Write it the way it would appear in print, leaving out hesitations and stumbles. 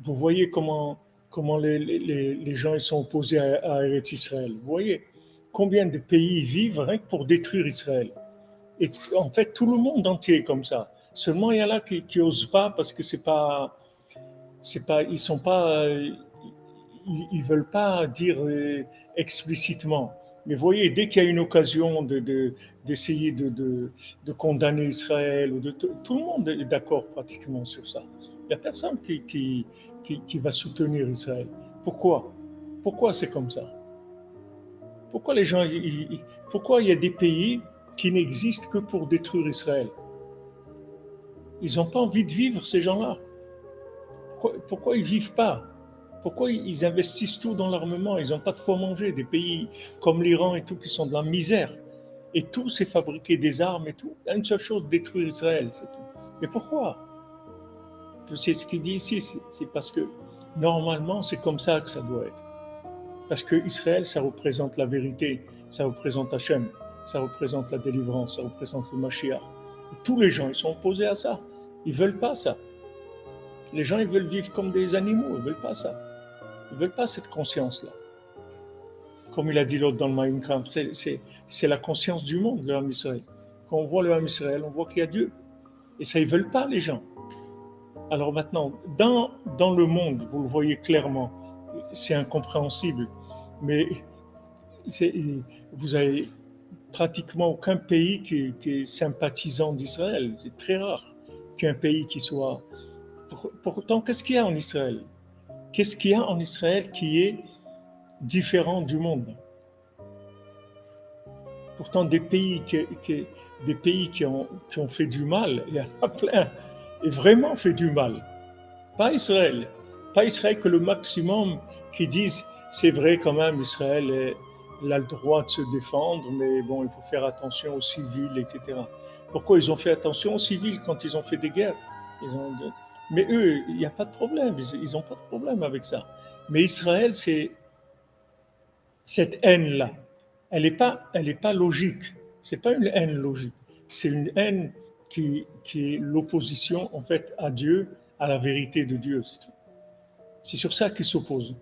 vous voyez comment les gens ils sont opposés à Eretz Israël. Vous voyez combien de pays vivent rien que pour détruire Israël. Et en fait, tout le monde entier est comme ça. Seulement, il y en a qui osent pas parce que c'est pas, ils sont pas, ils veulent pas dire explicitement. Mais vous voyez, dès qu'il y a une occasion d'essayer de condamner Israël, tout le monde est d'accord pratiquement sur ça. Il n'y a personne qui va soutenir Israël. Pourquoi? Pourquoi c'est comme ça? Pourquoi les gens, pourquoi il y a des pays qui n'existent que pour détruire Israël? Ils n'ont pas envie de vivre, ces gens-là. Pourquoi ils ne vivent pas? Pourquoi ils investissent tout dans l'armement? Ils n'ont pas de quoi manger. Des pays comme l'Iran et tout qui sont de la misère. Et tout, c'est fabriquer des armes et tout. Il y a une seule chose, détruire Israël, c'est tout. Mais pourquoi? C'est ce qu'il dit ici, c'est parce que normalement, c'est comme ça que ça doit être. Parce que Israël, ça représente la vérité, ça représente Hachem, ça représente la délivrance, ça représente le Mashiach. Et tous les gens, ils sont opposés à ça. Ils ne veulent pas ça. Les gens, ils veulent vivre comme des animaux, ils ne veulent pas ça. Ils ne veulent pas cette conscience-là. Comme il a dit l'autre dans le Mein Kampf, c'est la conscience du monde, le Ham Israël. Quand on voit le Ham Israël, on voit qu'il y a Dieu. Et ça, ils ne veulent pas, les gens. Alors maintenant, dans le monde, vous le voyez clairement, c'est incompréhensible, mais vous avez pratiquement aucun pays qui est sympathisant d'Israël. C'est très rare qu'un pays qui soit... Pourtant, qu'est-ce qu'il y a en Israël? Qu'est-ce qu'il y a en Israël qui est différent du monde? Pourtant, des pays qui ont fait du mal, il y en a plein, et vraiment fait du mal. Pas Israël. Pas Israël que le maximum qui disent c'est vrai quand même, Israël il a le droit de se défendre, mais bon, il faut faire attention aux civils, etc. Pourquoi ils ont fait attention aux civils quand ils ont fait des guerres? Mais eux, il n'y a pas de problème, ils n'ont pas de problème avec ça. Mais Israël, c'est cette haine-là. Elle est pas logique. C'est pas une haine logique. C'est une haine qui est l'opposition, en fait, à Dieu, à la vérité de Dieu. C'est sur ça qu'ils s'opposent.